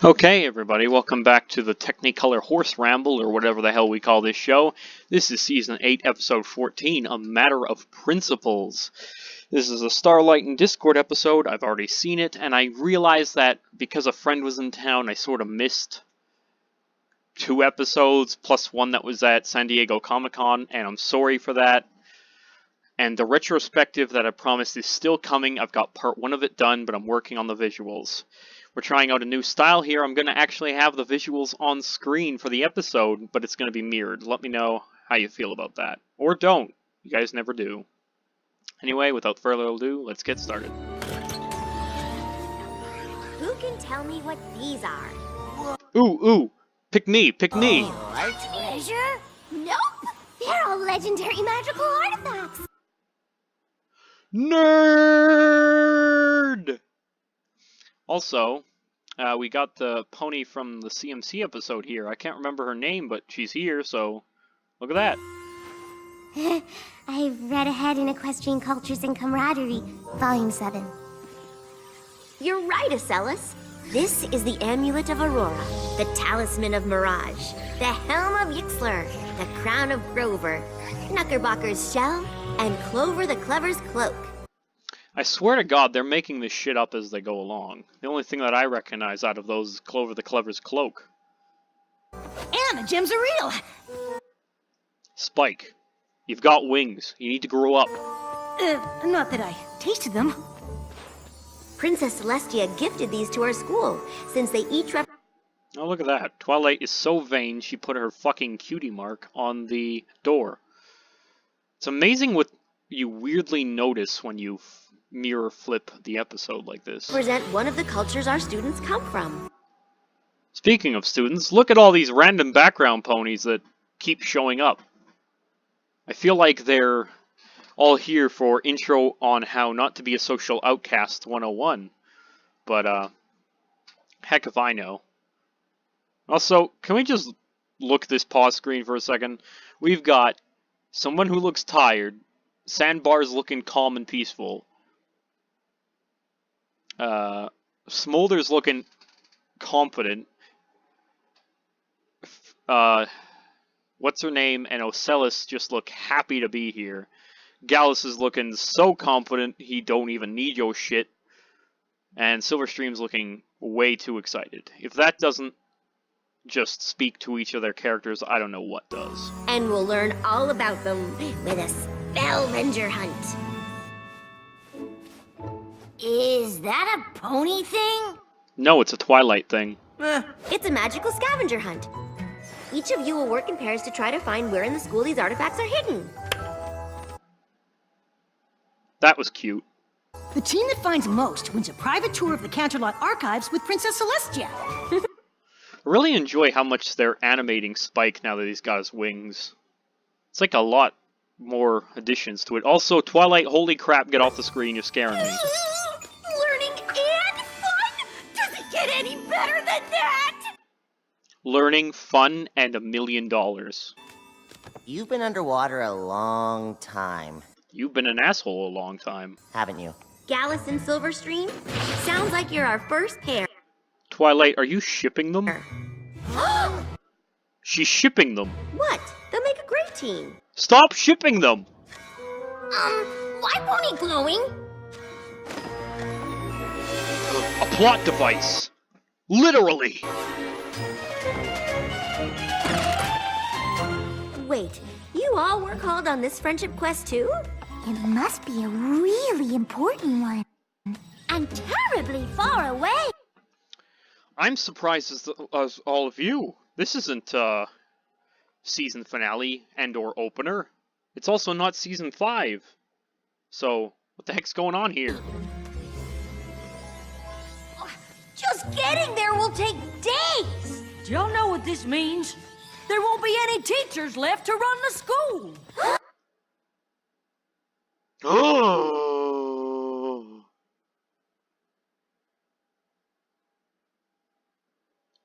Okay, everybody, welcome back to the Technicolor Horse Ramble, or whatever the hell we call this show. This is Season 8, Episode 14, A Matter of Principles. This is a Starlight and Discord episode. I've already seen it, and I realized that because a friend was in town, I sort of missed 2 episodes, plus one that was at San Diego Comic-Con, and I'm sorry for that. And the retrospective that I promised is still coming. I've got part 1 of it done, but I'm working on the visuals. We're trying out a new style here. I'm going to actually have the visuals on screen for the episode, but it's going to be mirrored. Let me know how you feel about that. Or don't. You guys never do. Anyway, without further ado, let's get started. Who can tell me what these are? Ooh. Pick me. Treasure? Nope. They're all legendary magical artifacts. Nerd! Also, we got the pony from the CMC episode here. I can't remember her name, but she's here, so look at that. I've read ahead in Equestrian Cultures and Camaraderie, Volume 7. You're right, Acellus. This is the Amulet of Aurora, the Talisman of Mirage, the Helm of Yixler, the Crown of Grover, Knuckerbocker's Shell, and Clover the Clever's Cloak. I swear to God, they're making this shit up as they go along. The only thing that I recognize out of those is Clover the Clever's cloak. And the gems are real! Spike, you've got wings. You need to grow up. Not that I tasted them. Princess Celestia gifted these to our school, since they each Oh, look at that. Twilight is so vain, she put her fucking cutie mark on the door. It's amazing what you weirdly notice when you mirror flip the episode like this. represent one of the cultures our students come from. Speaking of students, look at all these random background ponies that keep showing up. I feel like they're all here for intro on how not to be a social outcast 101. But, heck if I know. Also, can we just look at this pause screen for a second? We've got someone who looks tired, Sandbar's looking calm and peaceful, Smolder's looking confident, what's her name, and Ocellus just look happy to be here. Gallus is looking so confident he don't even need your shit, and Silverstream's looking way too excited. If that doesn't just speak to each of their characters, I don't know what does. And we'll learn all about them with a Spellvenger hunt. Is that a pony thing? No, it's a Twilight thing. It's a magical scavenger hunt. Each of you will work in pairs to try to find where in the school these artifacts are hidden. That was cute. The team that finds most wins a private tour of the Canterlot archives with Princess Celestia. I really enjoy how much they're animating Spike now that he's got his wings. It's like a lot more additions to it. Also, Twilight, holy crap, get off the screen, you're scaring me. Learning and fun? Does it get any better than that? Learning, fun, and $1 million. You've been underwater a long time, You've been an asshole a long time. haven't you? Gallus and Silverstream? Sounds like you're our first pair. Twilight, are you shipping them? She's shipping them. What? They'll make a great team. Stop shipping them! Why pony glowing? A plot device. Literally. Wait, you all were called on this friendship quest too? It must be a really important one. And terribly far away. I'm surprised as all of you. This isn't, season finale and/or opener. It's also not season 5. So, what the heck's going on here? Just getting there will take days. Do y'all know what this means? There won't be any teachers left to run the school. Oh.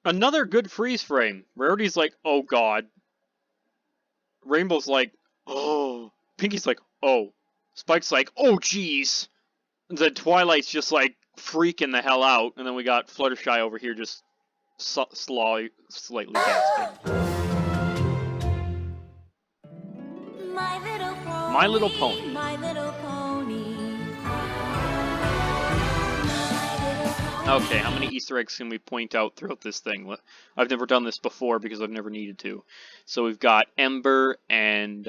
Another good freeze frame. Rarity's like, oh god. Rainbow's like, oh. Pinky's like, oh. Spike's like, oh jeez. And then Twilight's just like freaking the hell out. And then we got Fluttershy over here just slightly gasping. My Little Pony. My Little Pony. Okay, how many Easter eggs can we point out throughout this thing? I've never done this before because I've never needed to. So we've got Ember and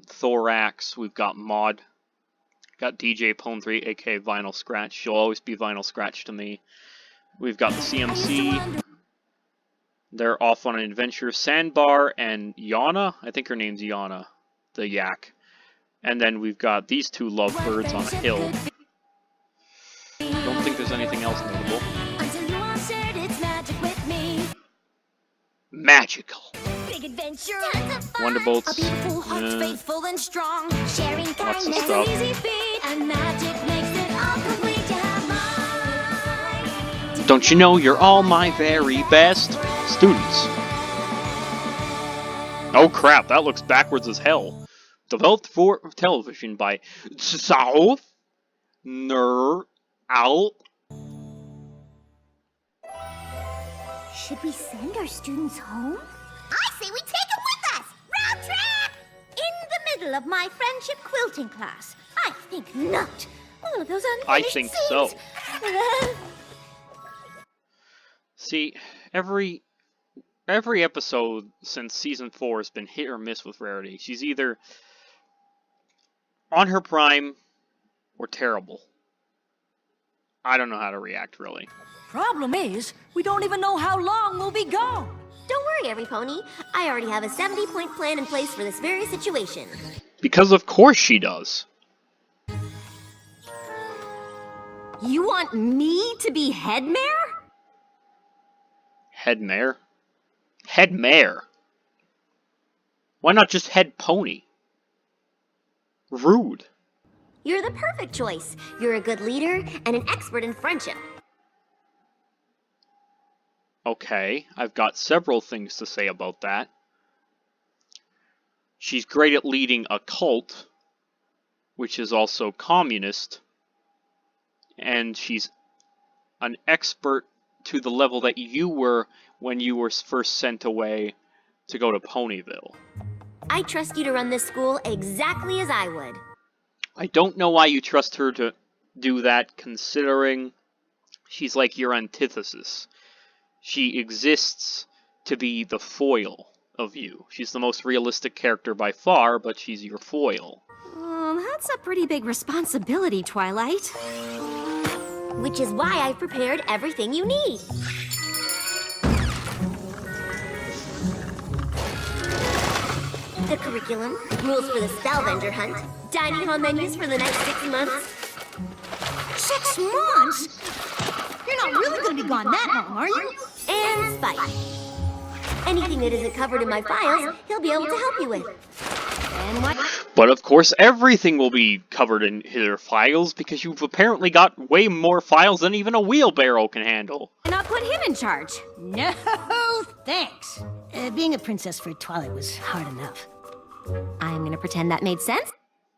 Thorax. We've got Maud. Got DJ Pone 3, aka Vinyl Scratch. She'll always be Vinyl Scratch to me. We've got the CMC. They're off on an adventure. Sandbar and Yana. I think her name's Yana. The yak. And then we've got these two lovebirds on a hill. Don't think there's anything else notable. Magical. Big adventure. Wonderbolts. A beautiful heart, faithful and strong. Sharing Lots of kindness stuff. an easy feat, and magic makes it all complete. You have mine. Don't you know you're all my very best students? Oh crap, that looks backwards as hell. Developed for television by South Out. Should we send our students home? I say we take it with us. Road trip. In the middle of my friendship quilting class? I think not. All of those unfinished I think so. scenes. See, every episode since season 4 has been hit or miss with Rarity. She's either on her prime or terrible. I don't know how to react, really. Problem is, we don't even know how long we'll be gone. Don't worry, every pony. I already have a 70-point plan in place for this very situation. Because of course she does. You want me to be head mare? Head mare? Head mare? Why not just head pony? Rude. You're the perfect choice. You're a good leader and an expert in friendship. Okay, I've got several things to say about that. She's great at leading a cult, which is also communist, and she's an expert to the level that you were when you were first sent away to go to Ponyville. I trust you to run this school exactly as I would. I don't know why you trust her to do that, considering she's like your antithesis. She exists to be the foil of you. She's the most realistic character by far, but she's your foil. That's a pretty big responsibility, Twilight. Which is why I've prepared everything you need. The curriculum, rules for the Spellbender hunt, dining hall menus for the next 6 months. 6 months? You're not really going to be gone that long, are you? And Spike. Anything that isn't covered in my files, he'll be able to help you with. And what? But of course everything will be covered in her files, because you've apparently got way more files than even a wheelbarrow can handle. And I'll put him in charge. No, thanks. Being a princess for Twilight was hard enough. I'm gonna pretend that made sense.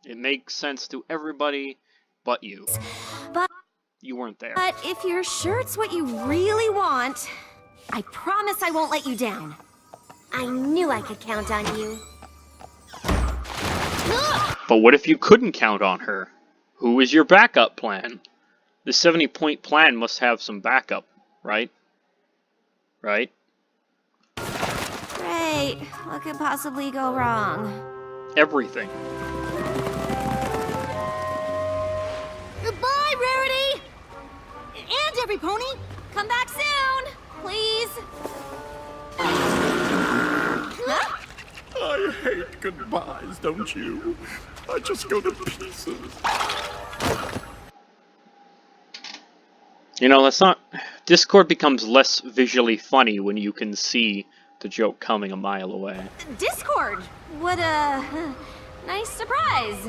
It makes sense to everybody but you. But You weren't there. if you're sure it's what you really want, I promise I won't let you down. I knew I could count on you. But what if you couldn't count on her? Who is your backup plan? The 70-point plan must have some backup, right? Right? Great. What could possibly go wrong? Everything. Goodbye, Rarity! And every pony! Come back soon, please. I hate goodbyes, don't you? I just go to pieces. You know, that's not... Discord becomes less visually funny when you can see the joke coming a mile away. Discord. What a nice surprise.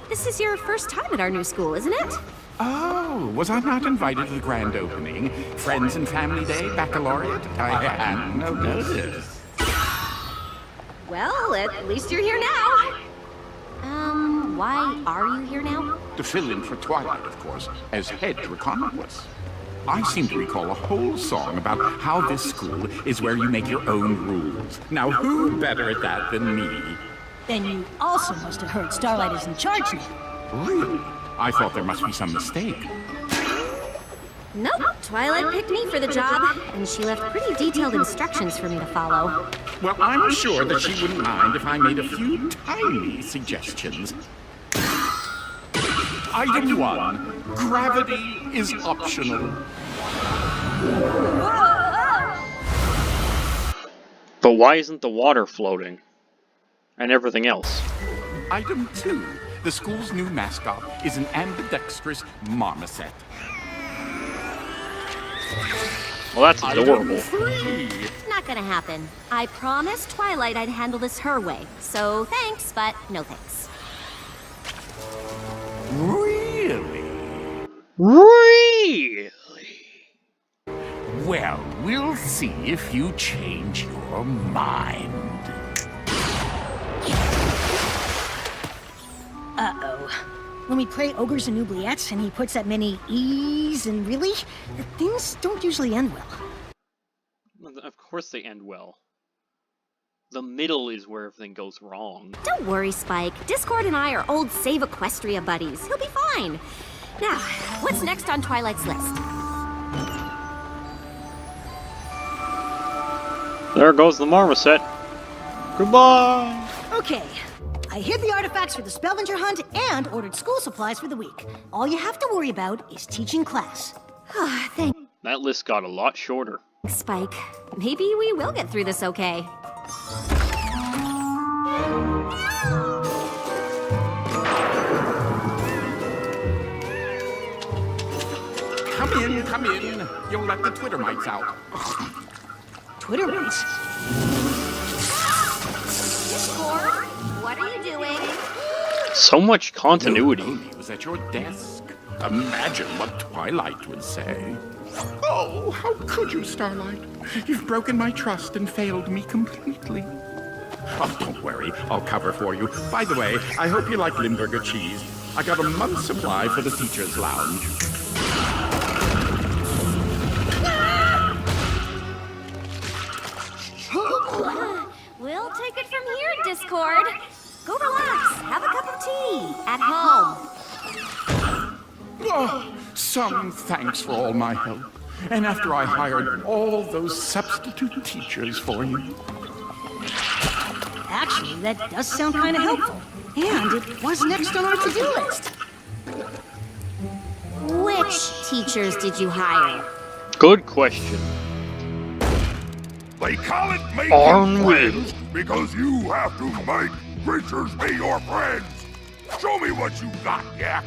This is your first time at our new school, isn't it? Oh, was I not invited to the grand opening? Friends and Family Day, Baccalaureate? I hadn't noticed. Well, at least you're here now. Why are you here now? To fill in for Twilight, of course, as head reconnaissance. I seem to recall a whole song about how this school is where you make your own rules. Now, who better at that than me? Then you also must have heard Starlight is in charge now. Really? I thought there must be some mistake. Nope, Twilight picked me for the job, and she left pretty detailed instructions for me to follow. Well, I'm sure that she wouldn't mind if I made a few tiny suggestions. Item 1. Gravity is optional. But why isn't the water floating? And everything else? Item 2. The school's new mascot is an ambidextrous marmoset. Well, that's adorable. Item 3. Not gonna happen. I promised Twilight I'd handle this her way, so thanks, but no thanks. Really? Really? Well, we'll see if you change your mind. Uh-oh. When we play ogres and oubliettes and he puts that many E's and really, things don't usually end well. Of course they end well. The middle is where everything goes wrong. Don't worry, Spike. Discord and I are old Save Equestria buddies. He'll be fine. Now, what's next on Twilight's list? There goes the marmoset. Goodbye! Okay. I hid the artifacts for the scavenger hunt and ordered school supplies for the week. All you have to worry about is teaching class. Thanks, That list got a lot shorter. Spike. Maybe we will get through this okay. Come in, come in. You'll let the Twitter mites out. Twitter rates? Discord, what are you doing? So much continuity. He was at your desk. Imagine what Twilight would say. Oh, how could you, Starlight? You've broken my trust and failed me completely. Oh, don't worry. I'll cover for you. By the way, I hope you like Limburger cheese. I got a month's supply for the teacher's lounge. We'll take it from here, Discord. Go relax. Have a cup of tea. At home. Oh, some thanks for all my help. And after I hired all those substitute teachers for you. Actually, that does sound kind of helpful. And it was next on our to-do list. Which teachers did you hire? Good question. They call it making Arm friends because you have to make creatures be your friends. Show me what you got, Yak.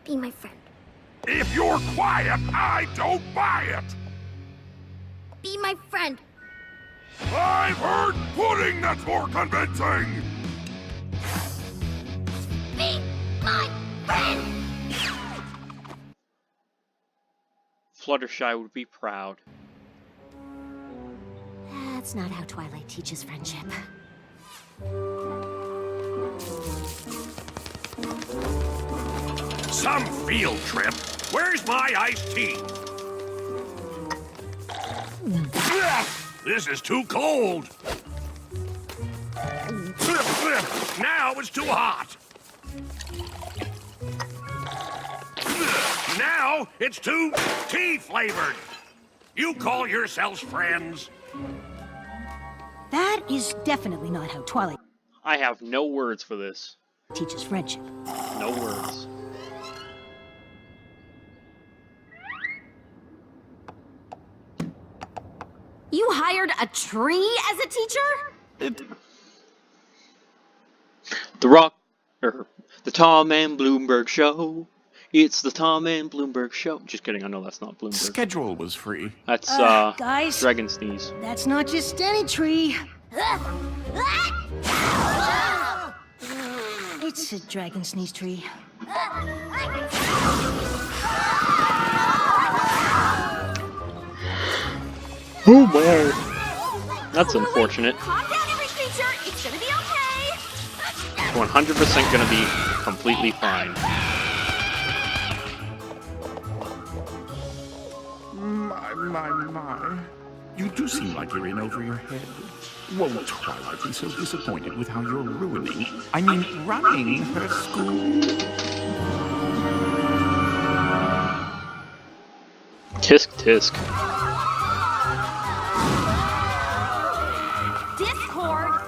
Be my friend. If you're quiet, I don't buy it. Be my friend. I've heard pudding that's more convincing. Be my friend. Fluttershy would be proud. That's not how Twilight teaches friendship. Some field trip. Where's my iced tea? This is too cold. Now it's too hot. Now it's too tea-flavored. You call yourselves friends? That is definitely not how Twilight I have no words for this. teaches friendship. No words. You hired a tree as a teacher? The Tom and Bloomberg Show. It's the Tom and Bloomberg Show. Just kidding, I know that's not Bloomberg. Schedule was free. That's, Guys, Dragon Sneeze. that's not just any tree. It's a dragon sneeze tree. Oh my. That's unfortunate. Calm down, every creature. It's gonna be okay. 100% gonna be completely fine. My. You do seem like you're in over your head. Won't Twilight be so disappointed with how you're running her school? Tisk tisk. Discord!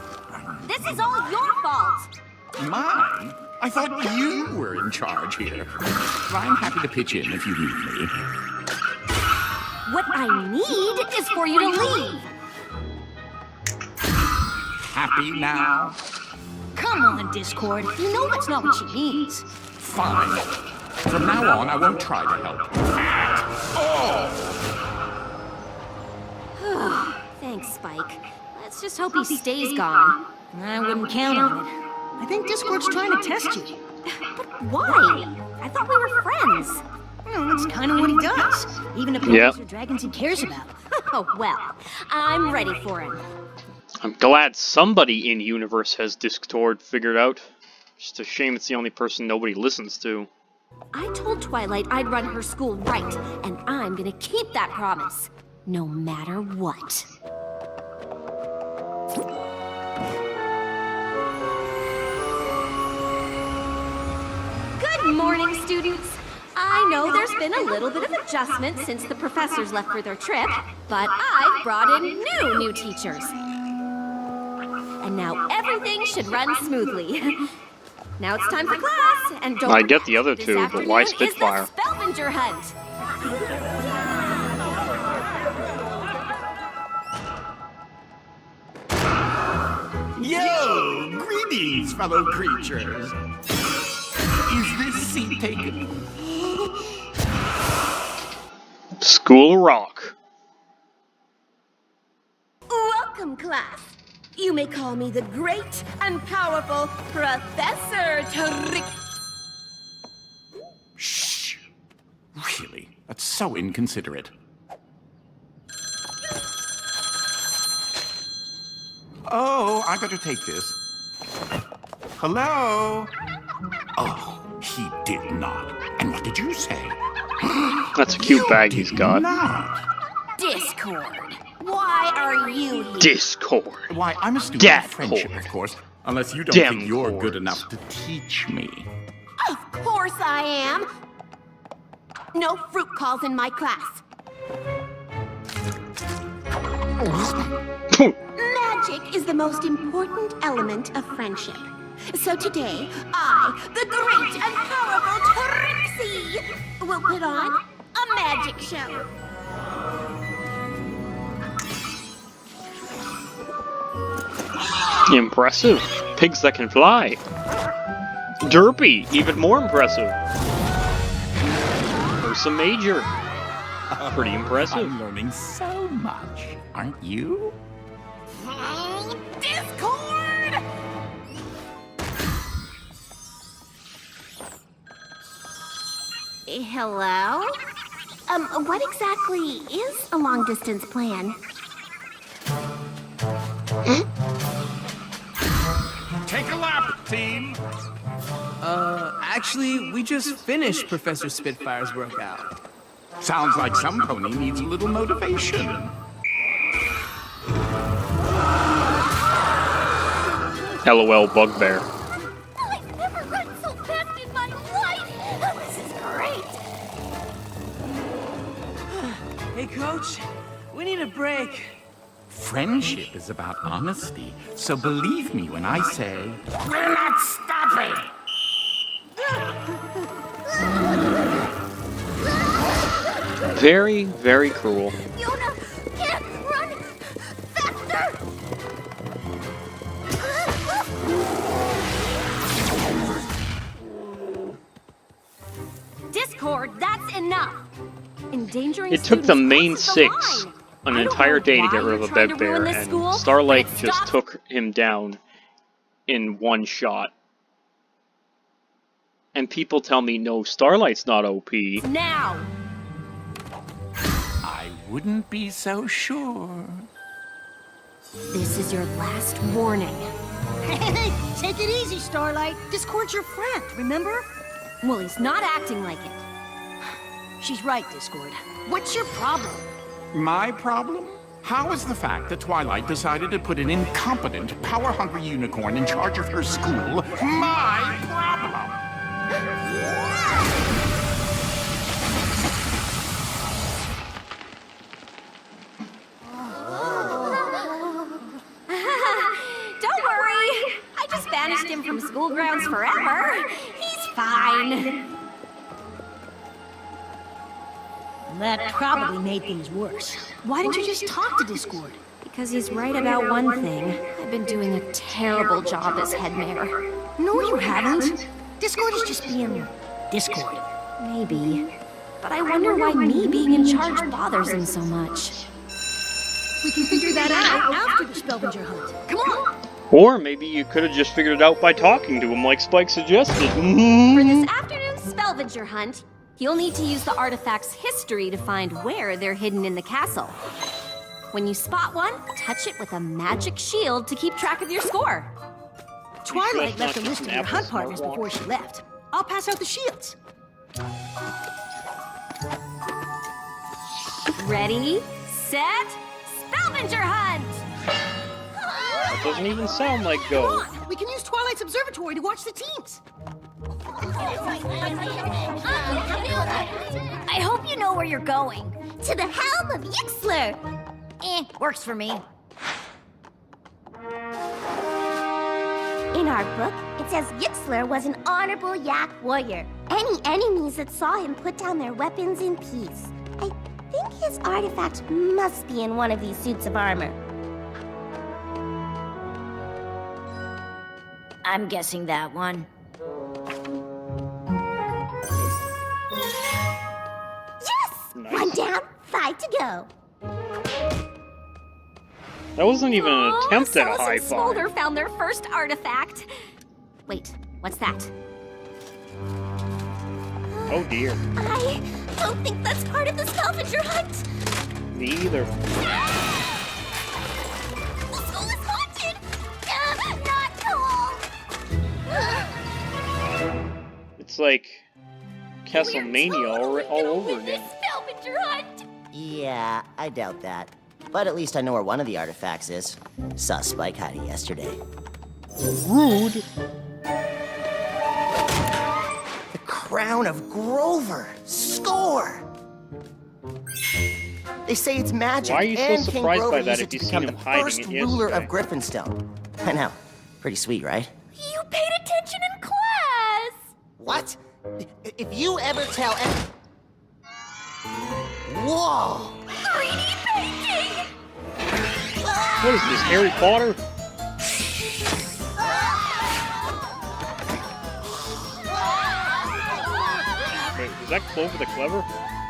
This is all your fault! Mine? I thought you were in charge here. I'm happy to pitch in if you need me. What I need is for you to leave! Happy now? Come on, Discord. You know that's not what she means. Fine. From now on, I won't try to help at all. Thanks, Spike. Let's just hope he stays gone. I wouldn't count on it. I think Discord's trying to test you. But why? I thought we were friends. Well, that's kind of what he does. Even if Yep. or dragons he cares about. Oh, well, I'm ready for him. I'm glad somebody in universe has Discord figured out. Just a shame it's the only person nobody listens to. I told Twilight I'd run her school right, and I'm gonna keep that promise. No matter what. Good morning, students. I know there's been a little bit of adjustment since the professors left for their trip, but I've brought in new teachers. And now everything should run smoothly. Now it's time for class, and don't I get the other forget, two, this but why afternoon is the Spitfire? Spellbinger hunt. Yo! Greetings, fellow creatures. Is this seat taken? School of Rock. Welcome, class. You may call me the great and powerful Professor Trick. Shh. Really? That's so inconsiderate. Oh, I better take this. Hello? Oh, he did not. And what did you say? That's a cute bag he's got. Not. Discord. Why are you here? Discord. Why, I'm a student Dad of friendship, cord. of course. Unless you don't Dem think you're cords. good enough to teach me. Of course I am. No fruit calls in my class. Magic is the most important element of friendship. So today, I, the great and powerful Trixie, will put on a magic show. Impressive. Pigs that can fly. Derpy, even more impressive. Ursa Major. Pretty impressive. I'm learning so much, aren't you? Discord! Hello? What exactly is a long-distance plan? Take a lap, team. Actually, we just finished Professor Spitfire's workout. Sounds like some pony needs a little motivation. LOL Bugbear. I've never run so fast in my life! This is great! Hey, Coach, we need a break. Friendship is about honesty, so believe me when I say, we're not stopping! Very, very cruel. Yona can't run faster! Discord, that's enough. Endangering It took the students main crosses the six line. an I don't entire know day to why get rid of you're a trying to bugbear, ruin this and school, Starlight but it just stops- took him down in one shot. And people tell me, no, Starlight's not OP. Now. I wouldn't be so sure. This is your last warning. Hey, take it easy, Starlight. Discord's your friend, remember? Well, he's not acting like it. She's right, Discord. What's your problem? My problem? How is the fact that Twilight decided to put an incompetent, power-hungry unicorn in charge of her school my problem? Don't worry. I just banished him from school grounds forever. He's fine. That probably made things worse. Why didn't you just talk to Discord? Because he's right about one thing. I've been doing a terrible job as head mayor. No, you haven't. Discord is just being Discord. Maybe. But I wonder why me being in charge bothers him so much. We can figure that out after the Spellbinger hunt. Come on! Or maybe you could have just figured it out by talking to him like Spike suggested. For this afternoon's Spellbinger hunt, you'll need to use the artifact's history to find where they're hidden in the castle. When you spot one, touch it with a magic shield to keep track of your score. Twilight left a list of your hunt partners before she left. I'll pass out the shields. Ready, set, Spellbinger hunt! That doesn't even sound like Come go. on! We can use Twilight's observatory to watch the teams. I hope you know where you're going. To the helm of Yixler. Works for me. In our book, it says Yixler was an honorable Yak warrior. Any enemies that saw him put down their weapons in peace. I think his artifact must be in one of these suits of armor. I'm guessing that one. Yes! Nice. 1 down, 5 to go. That wasn't even an attempt at a Celis high and Smolder five. found their first artifact. Wait, what's that? Oh dear. I don't think that's part of the Spellbinger hunt. Me either. The school is haunted! Not cool! It's like Castlemania all over again. Spellbinger hunt! Yeah, I doubt that. But at least I know where one of the artifacts is. Saw Spike hiding yesterday. Rude. The Crown of Grover! Score! They say it's magic, Why are you so and King surprised Grover by that used if it to you've become seen the him hiding first it ruler of yesterday? Griffinstone. I know. Pretty sweet, right? You paid attention in class! What? If you ever tell any... Whoa! 3D painting! What is this, Harry Potter? Wait, is that Clover the Clever?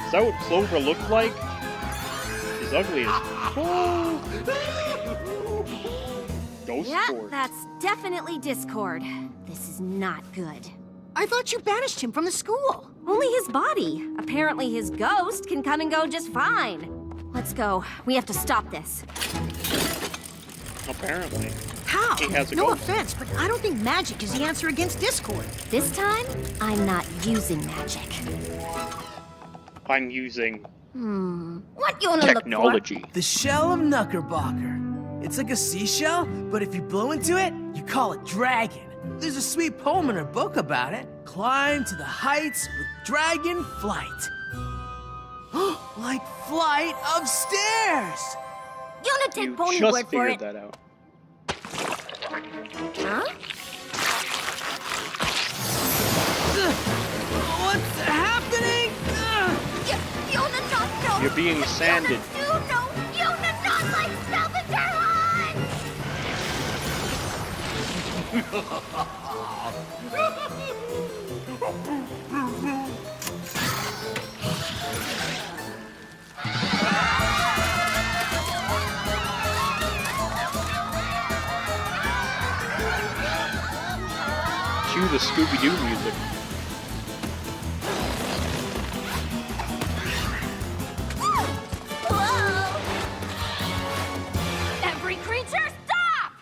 Is that what Clover looked like? She's ugly as... Oh. Ghost Yeah, sword. that's definitely Discord. This is not good. I thought you banished him from the school. Only his body. Apparently his ghost can come and go just fine. Let's go. We have to stop this. Apparently. How? He has a No ghost. offense, but I don't think magic is the answer against Discord. This time, I'm not using magic. I'm using What you wanna look for? technology. The shell of Knuckerbocker. It's like a seashell, but if you blow into it, you call it dragon. There's a sweet poem in her book about it. Climb to the heights with dragon flight. Like flight of stairs. You wanna take You Pony just word for figured it? that out. Huh? What's happening? Yona not know. You're being sanded. You know, Yona not like Spellbinger hunt! Cue the Scooby-Doo music. Whoa! Every creature, stop!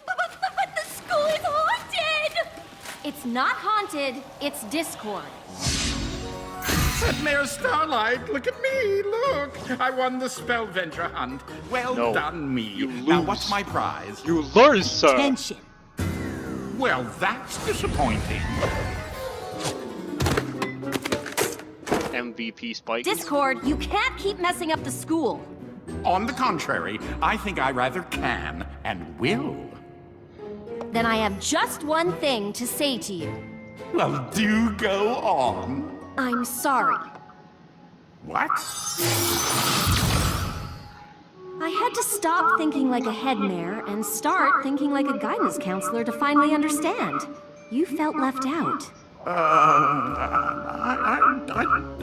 But the school is haunted! It's not haunted, it's Discord. Mayor Starlight, look at me, look! I won the Spellventure hunt. Well done, me. You lose. Now, what's my prize? You lose, sir! Tension. Well, that's disappointing. MVP Spike. Discord, you can't keep messing up the school. On the contrary, I think I rather can and will. Then I have just one thing to say to you. Well, do go on. I'm sorry. What? I had to stop thinking like a head mayor and start thinking like a guidance counselor to finally understand. You felt left out.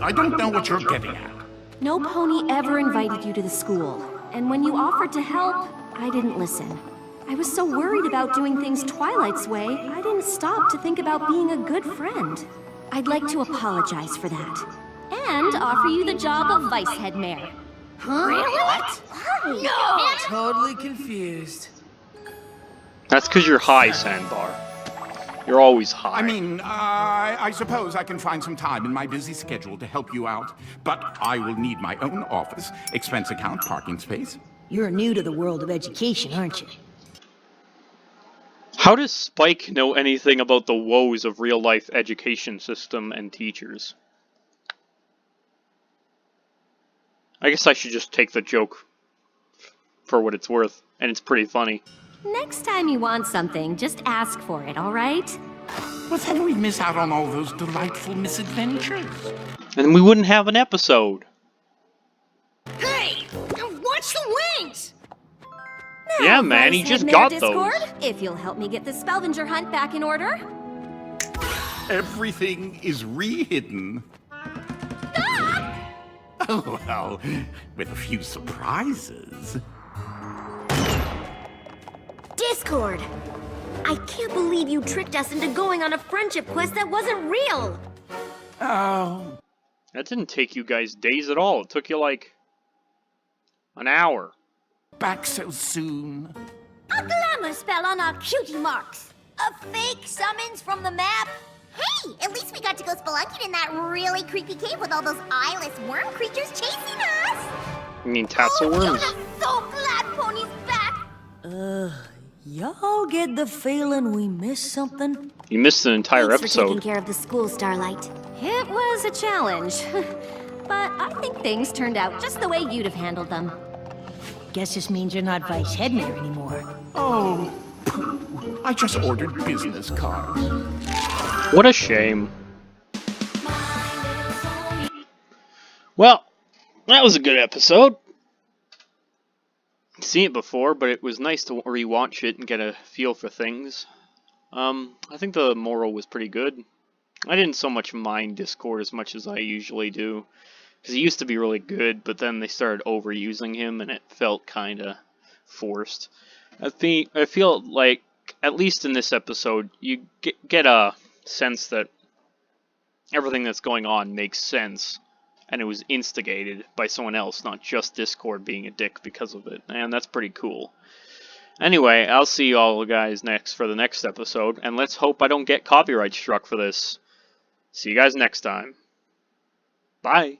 I don't know what you're getting at. No pony ever invited you to the school, and when you offered to help, I didn't listen. I was so worried about doing things Twilight's way, I didn't stop to think about being a good friend. I'd like to apologize for that. And offer you the job of vice head mayor. What? No! Totally confused. That's because you're high, Sandbar. You're always high. I mean, I suppose I can find some time in my busy schedule to help you out, but I will need my own office, expense account, parking space. You're new to the world of education, aren't you? How does Spike know anything about the woes of real-life education system and teachers? I guess I should just take the joke for what it's worth, and it's pretty funny. Next time you want something, just ask for it, alright? But then we miss out on all those delightful misadventures. And we wouldn't have an episode. Hey! Watch the wings! Yeah, man, he Vice just Head got Mayor those. Discord, if you'll help me get the Spellvenger hunt back in order. Everything is re-hidden. Oh, well, with a few surprises. Discord! I can't believe you tricked us into going on a friendship quest that wasn't real! Oh. That didn't take you guys days at all. It took you like an hour. Back so soon. A glamour spell on our cutie marks. A fake summons from the map. Hey, at least we got to go spelunking in that really creepy cave with all those eyeless worm creatures chasing us. You mean tassel worms? I'm so glad Pony's back. Y'all get the feeling we missed something? You missed an entire Thanks for taking episode. care of the school, Starlight. It was a challenge, but I think things turned out just the way you'd have handled them. Guess this means you're not vice head mayor anymore. Oh, pooh. I just ordered business cards. What a shame. Well, that was a good episode. I've seen it before, but it was nice to rewatch it and get a feel for things. I think the moral was pretty good. I didn't so much mind Discord as much as I usually do. Because he used to be really good, but then they started overusing him and it felt kinda forced. I feel like, at least in this episode, you get a sense that everything that's going on makes sense. And it was instigated by someone else, not just Discord being a dick because of it. And that's pretty cool. Anyway, I'll see you all guys next for the next episode. And let's hope I don't get copyright struck for this. See you guys next time. Bye.